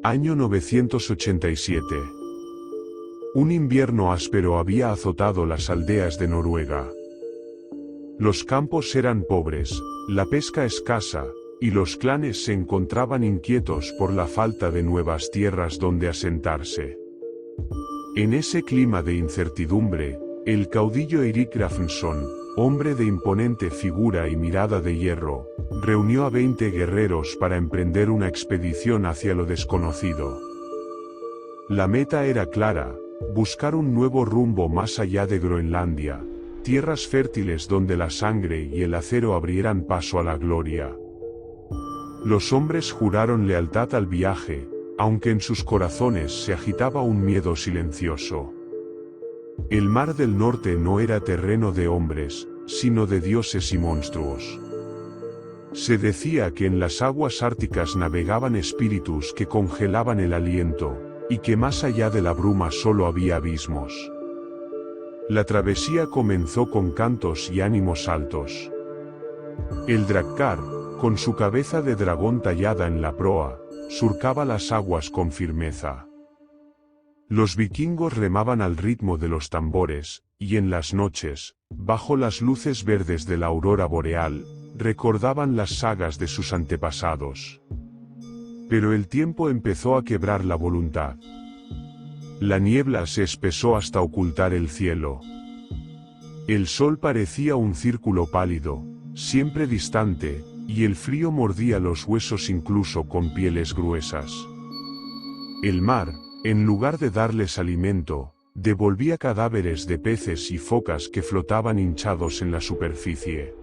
Año 987. Un invierno áspero había azotado las aldeas de Noruega. Los campos eran pobres, la pesca escasa, y los clanes se encontraban inquietos por la falta de nuevas tierras donde asentarse. En ese clima de incertidumbre, el caudillo Eirik Rafnsson, hombre de imponente figura y mirada de hierro, reunió a 20 guerreros para emprender una expedición hacia lo desconocido. La meta era clara: buscar un nuevo rumbo más allá de Groenlandia, tierras fértiles donde la sangre y el acero abrieran paso a la gloria. Los hombres juraron lealtad al viaje, aunque en sus corazones se agitaba un miedo silencioso. El mar del norte no era terreno de hombres, sino de dioses y monstruos. Se decía que en las aguas árticas navegaban espíritus que congelaban el aliento, y que más allá de la bruma solo había abismos. La travesía comenzó con cantos y ánimos altos. El Drakkar, con su cabeza de dragón tallada en la proa, surcaba las aguas con firmeza. Los vikingos remaban al ritmo de los tambores, y en las noches, bajo las luces verdes de la aurora boreal, recordaban las sagas de sus antepasados. Pero el tiempo empezó a quebrar la voluntad. La niebla se espesó hasta ocultar el cielo. El sol parecía un círculo pálido, siempre distante, y el frío mordía los huesos incluso con pieles gruesas. El mar, en lugar de darles alimento, devolvía cadáveres de peces y focas que flotaban hinchados en la superficie.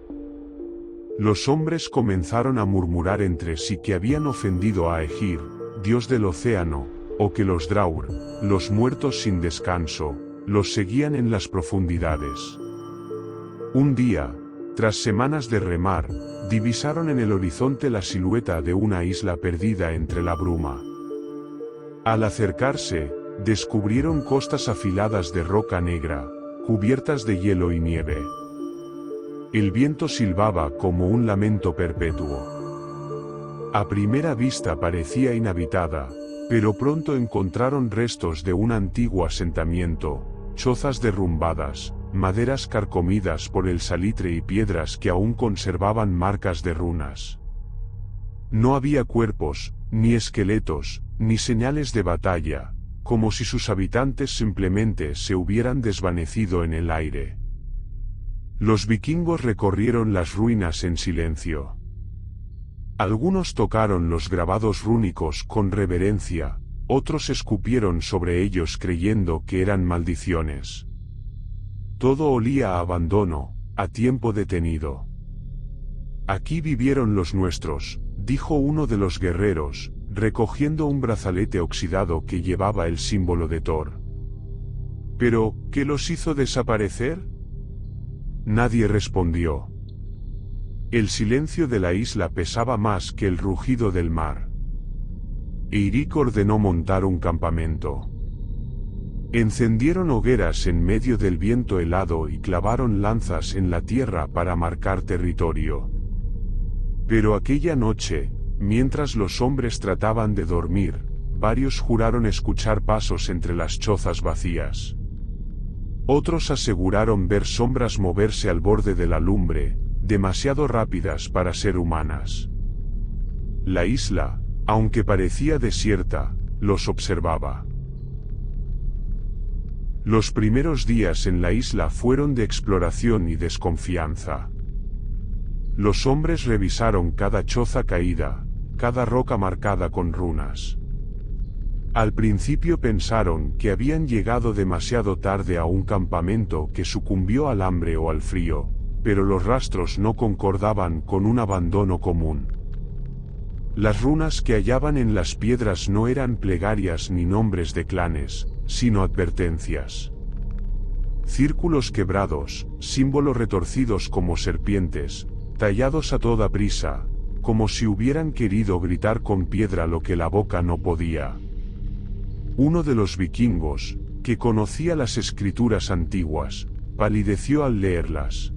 Los hombres comenzaron a murmurar entre sí que habían ofendido a Ægir, dios del océano, o que los Draur, los muertos sin descanso, los seguían en las profundidades. Un día, tras semanas de remar, divisaron en el horizonte la silueta de una isla perdida entre la bruma. Al acercarse, descubrieron costas afiladas de roca negra, cubiertas de hielo y nieve. El viento silbaba como un lamento perpetuo. A primera vista parecía inhabitada, pero pronto encontraron restos de un antiguo asentamiento, chozas derrumbadas, maderas carcomidas por el salitre y piedras que aún conservaban marcas de runas. No había cuerpos, ni esqueletos, ni señales de batalla, como si sus habitantes simplemente se hubieran desvanecido en el aire. Los vikingos recorrieron las ruinas en silencio. Algunos tocaron los grabados rúnicos con reverencia, otros escupieron sobre ellos creyendo que eran maldiciones. Todo olía a abandono, a tiempo detenido. «Aquí vivieron los nuestros», dijo uno de los guerreros, recogiendo un brazalete oxidado que llevaba el símbolo de Thor. «¿Pero qué los hizo desaparecer?». Nadie respondió. El silencio de la isla pesaba más que el rugido del mar. Eirik ordenó montar un campamento. Encendieron hogueras en medio del viento helado y clavaron lanzas en la tierra para marcar territorio. Pero aquella noche, mientras los hombres trataban de dormir, varios juraron escuchar pasos entre las chozas vacías. Otros aseguraron ver sombras moverse al borde de la lumbre, demasiado rápidas para ser humanas. La isla, aunque parecía desierta, los observaba. Los primeros días en la isla fueron de exploración y desconfianza. Los hombres revisaron cada choza caída, cada roca marcada con runas. Al principio pensaron que habían llegado demasiado tarde a un campamento que sucumbió al hambre o al frío, pero los rastros no concordaban con un abandono común. Las runas que hallaban en las piedras no eran plegarias ni nombres de clanes, sino advertencias. Círculos quebrados, símbolos retorcidos como serpientes, tallados a toda prisa, como si hubieran querido gritar con piedra lo que la boca no podía. Uno de los vikingos, que conocía las escrituras antiguas, palideció al leerlas.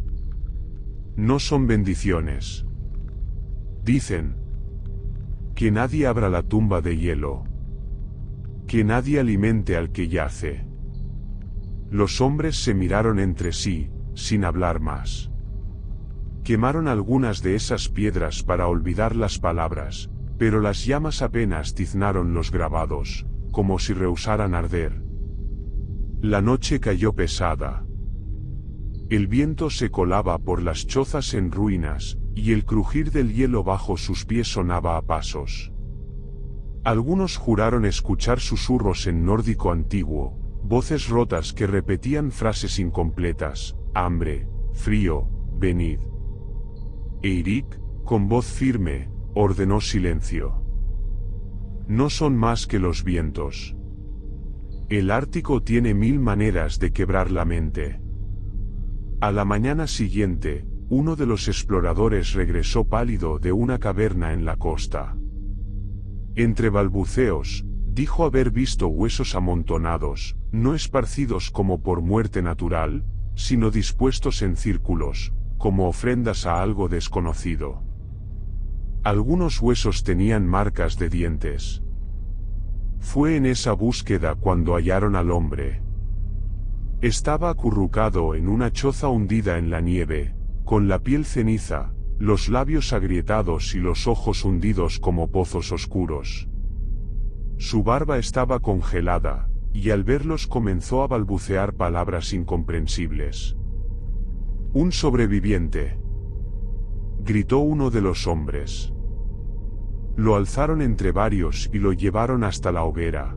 No son bendiciones. Dicen: que nadie abra la tumba de hielo. que nadie alimente al que yace. Los hombres se miraron entre sí, sin hablar más. Quemaron algunas de esas piedras para olvidar las palabras, pero las llamas apenas tiznaron los grabados, como si rehusaran arder. La noche cayó pesada. El viento se colaba por las chozas en ruinas, y el crujir del hielo bajo sus pies sonaba a pasos. Algunos juraron escuchar susurros en nórdico antiguo, voces rotas que repetían frases incompletas: hambre, frío, venid. Eirik, con voz firme, ordenó silencio. No son más que los vientos. El Ártico tiene 1000 maneras de quebrar la mente. A la mañana siguiente, uno de los exploradores regresó pálido de una caverna en la costa. Entre balbuceos, dijo haber visto huesos amontonados, no esparcidos como por muerte natural, sino dispuestos en círculos, como ofrendas a algo desconocido. Algunos huesos tenían marcas de dientes. Fue en esa búsqueda cuando hallaron al hombre. Estaba acurrucado en una choza hundida en la nieve, con la piel ceniza, los labios agrietados y los ojos hundidos como pozos oscuros. Su barba estaba congelada, y al verlos comenzó a balbucear palabras incomprensibles. «Un sobreviviente», gritó uno de los hombres. Lo alzaron entre varios y lo llevaron hasta la hoguera.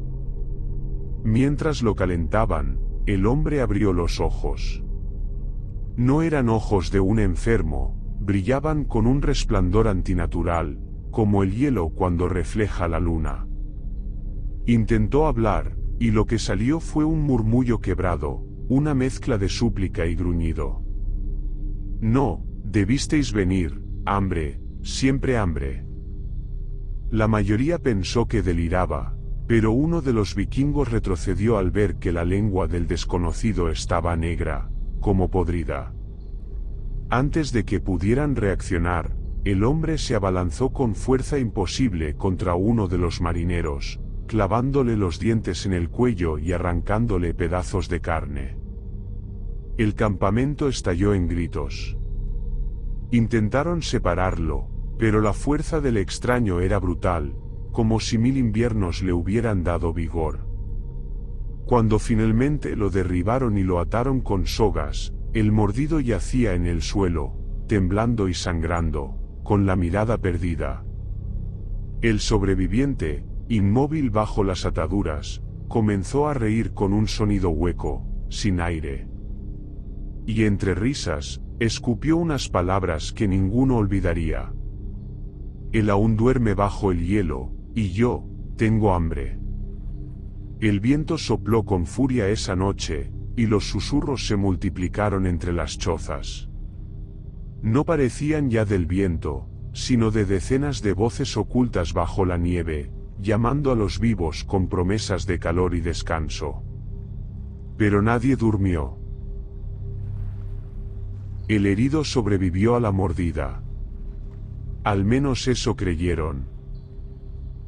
Mientras lo calentaban, el hombre abrió los ojos. No eran ojos de un enfermo, brillaban con un resplandor antinatural, como el hielo cuando refleja la luna. Intentó hablar, y lo que salió fue un murmullo quebrado, una mezcla de súplica y gruñido. «No, debisteis venir, hambre, siempre hambre». La mayoría pensó que deliraba, pero uno de los vikingos retrocedió al ver que la lengua del desconocido estaba negra, como podrida. Antes de que pudieran reaccionar, el hombre se abalanzó con fuerza imposible contra uno de los marineros, clavándole los dientes en el cuello y arrancándole pedazos de carne. El campamento estalló en gritos. Intentaron separarlo, pero la fuerza del extraño era brutal, como si 1000 inviernos le hubieran dado vigor. Cuando finalmente lo derribaron y lo ataron con sogas, el mordido yacía en el suelo, temblando y sangrando, con la mirada perdida. El sobreviviente, inmóvil bajo las ataduras, comenzó a reír con un sonido hueco, sin aire. Y entre risas, escupió unas palabras que ninguno olvidaría. Él aún duerme bajo el hielo, y yo, tengo hambre. El viento sopló con furia esa noche, y los susurros se multiplicaron entre las chozas. No parecían ya del viento, sino de decenas de voces ocultas bajo la nieve, llamando a los vivos con promesas de calor y descanso. Pero nadie durmió. El herido sobrevivió a la mordida. Al menos eso creyeron.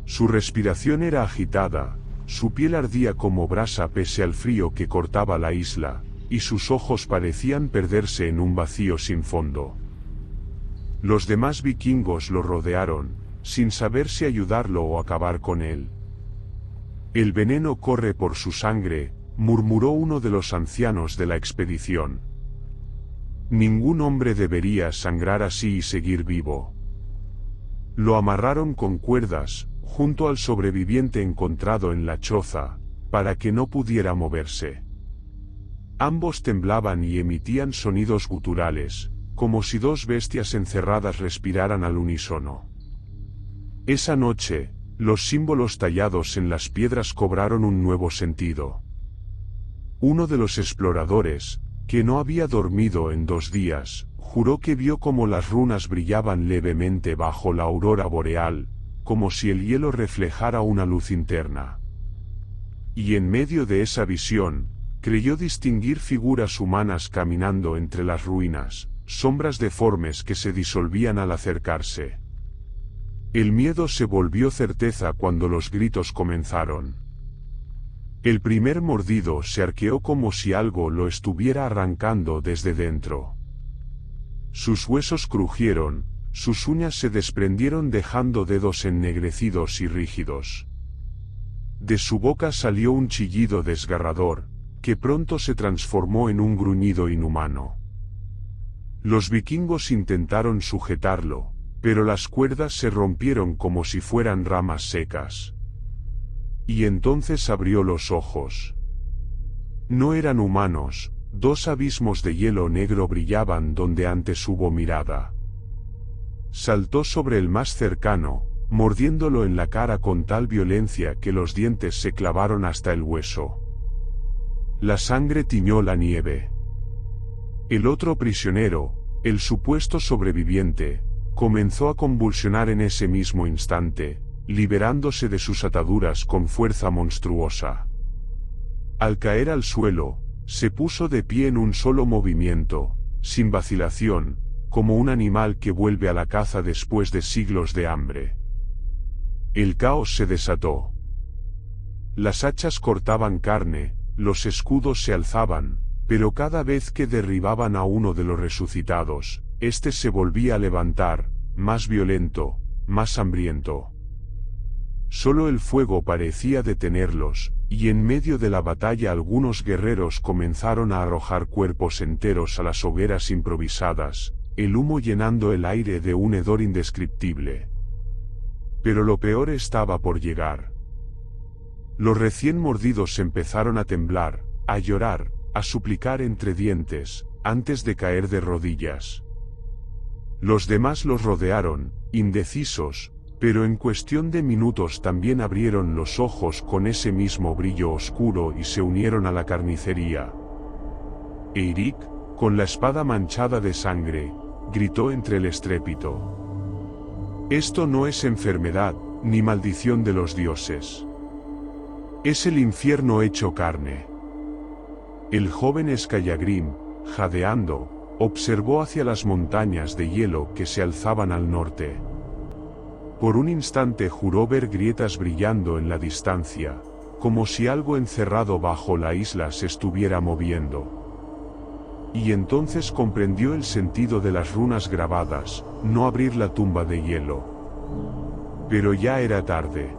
Su respiración era agitada, su piel ardía como brasa pese al frío que cortaba la isla, y sus ojos parecían perderse en un vacío sin fondo. Los demás vikingos lo rodearon, sin saber si ayudarlo o acabar con él. «El veneno corre por su sangre», murmuró uno de los ancianos de la expedición. «Ningún hombre debería sangrar así y seguir vivo». Lo amarraron con cuerdas, junto al sobreviviente encontrado en la choza, para que no pudiera moverse. Ambos temblaban y emitían sonidos guturales, como si dos bestias encerradas respiraran al unísono. Esa noche, los símbolos tallados en las piedras cobraron un nuevo sentido. Uno de los exploradores, que no había dormido en 2 días, juró que vio cómo las runas brillaban levemente bajo la aurora boreal, como si el hielo reflejara una luz interna. Y en medio de esa visión, creyó distinguir figuras humanas caminando entre las ruinas, sombras deformes que se disolvían al acercarse. El miedo se volvió certeza cuando los gritos comenzaron. El primer mordido se arqueó como si algo lo estuviera arrancando desde dentro. Sus huesos crujieron, sus uñas se desprendieron dejando dedos ennegrecidos y rígidos. De su boca salió un chillido desgarrador, que pronto se transformó en un gruñido inhumano. Los vikingos intentaron sujetarlo, pero las cuerdas se rompieron como si fueran ramas secas. Y entonces abrió los ojos. No eran humanos, dos abismos de hielo negro brillaban donde antes hubo mirada. Saltó sobre el más cercano, mordiéndolo en la cara con tal violencia que los dientes se clavaron hasta el hueso. La sangre tiñó la nieve. El otro prisionero, el supuesto sobreviviente, comenzó a convulsionar en ese mismo instante, liberándose de sus ataduras con fuerza monstruosa. Al caer al suelo, se puso de pie en un solo movimiento, sin vacilación, como un animal que vuelve a la caza después de siglos de hambre. El caos se desató. Las hachas cortaban carne, los escudos se alzaban, pero cada vez que derribaban a uno de los resucitados, éste se volvía a levantar, más violento, más hambriento. Solo el fuego parecía detenerlos, y en medio de la batalla algunos guerreros comenzaron a arrojar cuerpos enteros a las hogueras improvisadas, el humo llenando el aire de un hedor indescriptible. Pero lo peor estaba por llegar. Los recién mordidos empezaron a temblar, a llorar, a suplicar entre dientes, antes de caer de rodillas. Los demás los rodearon, indecisos, pero en cuestión de minutos también abrieron los ojos con ese mismo brillo oscuro y se unieron a la carnicería. Eirik, con la espada manchada de sangre, gritó entre el estrépito: «Esto no es enfermedad, ni maldición de los dioses. Es el infierno hecho carne». El joven Skallagrim, jadeando, observó hacia las montañas de hielo que se alzaban al norte. Por un instante juró ver grietas brillando en la distancia, como si algo encerrado bajo la isla se estuviera moviendo. Y entonces comprendió el sentido de las runas grabadas: no abrir la tumba de hielo. Pero ya era tarde.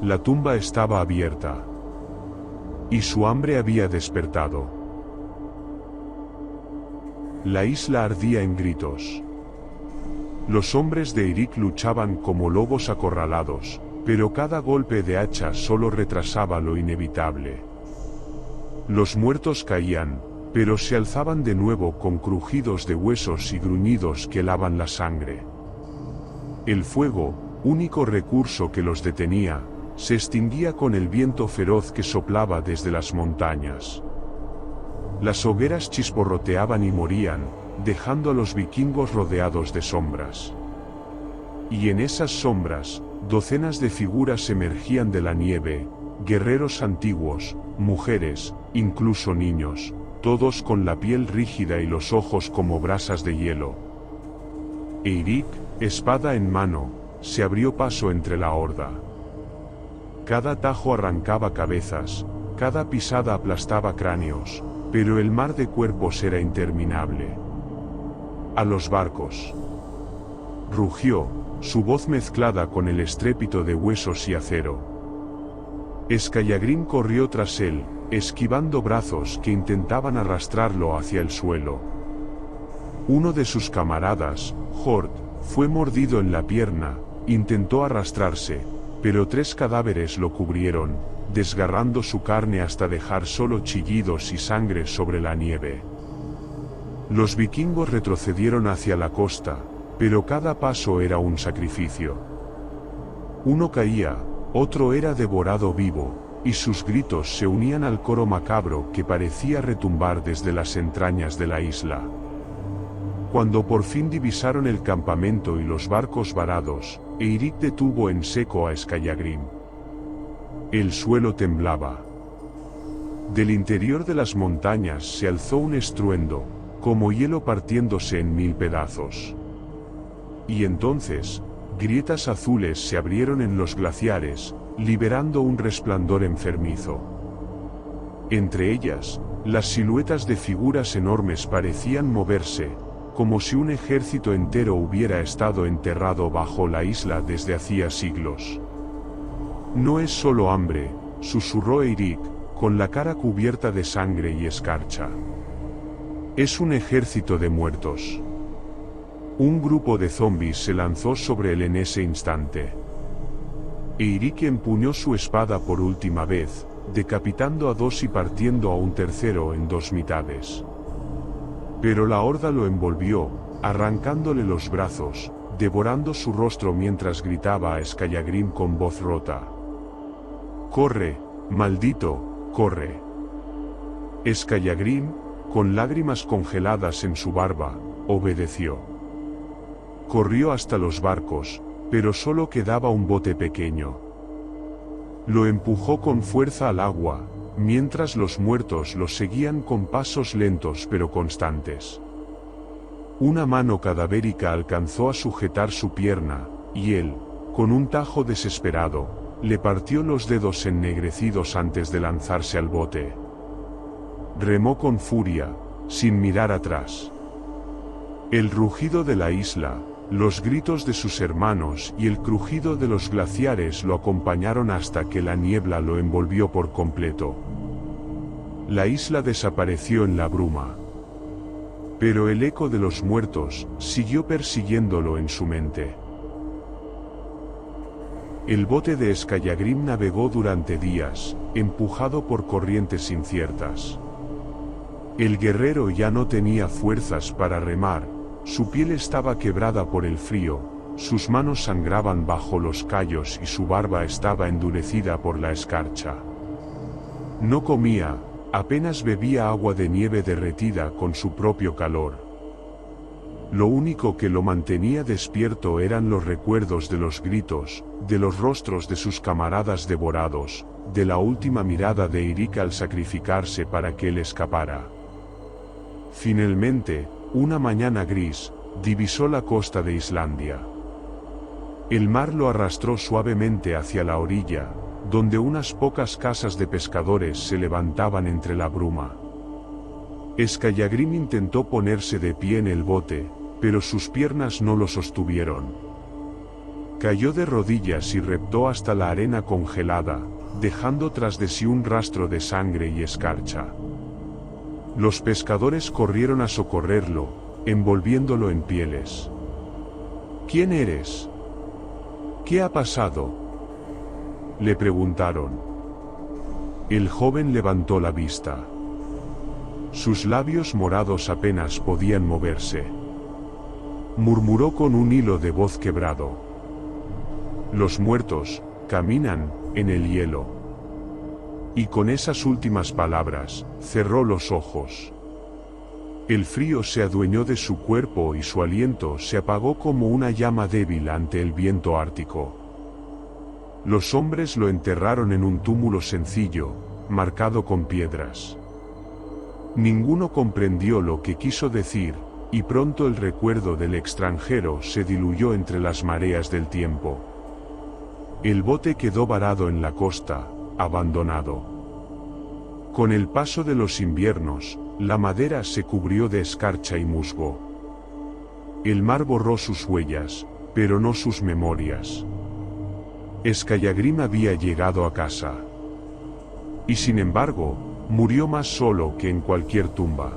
La tumba estaba abierta. Y su hambre había despertado. La isla ardía en gritos. Los hombres de Eirik luchaban como lobos acorralados, pero cada golpe de hacha solo retrasaba lo inevitable. Los muertos caían, pero se alzaban de nuevo con crujidos de huesos y gruñidos que helaban la sangre. El fuego, único recurso que los detenía, se extinguía con el viento feroz que soplaba desde las montañas. Las hogueras chisporroteaban y morían, dejando a los vikingos rodeados de sombras. Y en esas sombras, docenas de figuras emergían de la nieve, guerreros antiguos, mujeres, incluso niños, todos con la piel rígida y los ojos como brasas de hielo. Eirik, espada en mano, se abrió paso entre la horda. Cada tajo arrancaba cabezas, cada pisada aplastaba cráneos, pero el mar de cuerpos era interminable. «A los barcos», rugió, su voz mezclada con el estrépito de huesos y acero. Skallagrim corrió tras él, esquivando brazos que intentaban arrastrarlo hacia el suelo. Uno de sus camaradas, Hord, fue mordido en la pierna, intentó arrastrarse, pero 3 cadáveres lo cubrieron, desgarrando su carne hasta dejar solo chillidos y sangre sobre la nieve. Los vikingos retrocedieron hacia la costa, pero cada paso era un sacrificio. Uno caía, otro era devorado vivo, y sus gritos se unían al coro macabro que parecía retumbar desde las entrañas de la isla. Cuando por fin divisaron el campamento y los barcos varados, Eirik detuvo en seco a Skallagrim. El suelo temblaba. Del interior de las montañas se alzó un estruendo, como hielo partiéndose en 1000 pedazos. Y entonces, grietas azules se abrieron en los glaciares, liberando un resplandor enfermizo. Entre ellas, las siluetas de figuras enormes parecían moverse, como si un ejército entero hubiera estado enterrado bajo la isla desde hacía siglos. «No es solo hambre», susurró Eirik, con la cara cubierta de sangre y escarcha. «Es un ejército de muertos». Un grupo de zombies se lanzó sobre él en ese instante. Eirik empuñó su espada por última vez, decapitando a dos y partiendo a un tercero en dos mitades. Pero la horda lo envolvió, arrancándole los brazos, devorando su rostro mientras gritaba a Skallagrim con voz rota. «¡Corre, maldito, corre!». Skallagrim, con lágrimas congeladas en su barba, obedeció. Corrió hasta los barcos, pero solo quedaba un bote pequeño. Lo empujó con fuerza al agua, mientras los muertos lo seguían con pasos lentos pero constantes. Una mano cadavérica alcanzó a sujetar su pierna, y él, con un tajo desesperado, le partió los dedos ennegrecidos antes de lanzarse al bote. Remó con furia, sin mirar atrás. El rugido de la isla, los gritos de sus hermanos y el crujido de los glaciares lo acompañaron hasta que la niebla lo envolvió por completo. La isla desapareció en la bruma. Pero el eco de los muertos siguió persiguiéndolo en su mente. El bote de Skallagrim navegó durante días, empujado por corrientes inciertas. El guerrero ya no tenía fuerzas para remar, su piel estaba quebrada por el frío, sus manos sangraban bajo los callos y su barba estaba endurecida por la escarcha. No comía, apenas bebía agua de nieve derretida con su propio calor. Lo único que lo mantenía despierto eran los recuerdos de los gritos, de los rostros de sus camaradas devorados, de la última mirada de Eirik al sacrificarse para que él escapara. Finalmente, una mañana gris, divisó la costa de Islandia. El mar lo arrastró suavemente hacia la orilla, donde unas pocas casas de pescadores se levantaban entre la bruma. Skallagrim intentó ponerse de pie en el bote, pero sus piernas no lo sostuvieron. Cayó de rodillas y reptó hasta la arena congelada, dejando tras de sí un rastro de sangre y escarcha. Los pescadores corrieron a socorrerlo, envolviéndolo en pieles. «¿Quién eres? ¿Qué ha pasado?», le preguntaron. El joven levantó la vista. Sus labios morados apenas podían moverse. Murmuró con un hilo de voz quebrado. «Los muertos caminan en el hielo». Y con esas últimas palabras, cerró los ojos. El frío se adueñó de su cuerpo y su aliento se apagó como una llama débil ante el viento ártico. Los hombres lo enterraron en un túmulo sencillo, marcado con piedras. Ninguno comprendió lo que quiso decir, y pronto el recuerdo del extranjero se diluyó entre las mareas del tiempo. El bote quedó varado en la costa, abandonado. Con el paso de los inviernos, la madera se cubrió de escarcha y musgo. El mar borró sus huellas, pero no sus memorias. Skallagrim había llegado a casa. Y sin embargo, murió más solo que en cualquier tumba.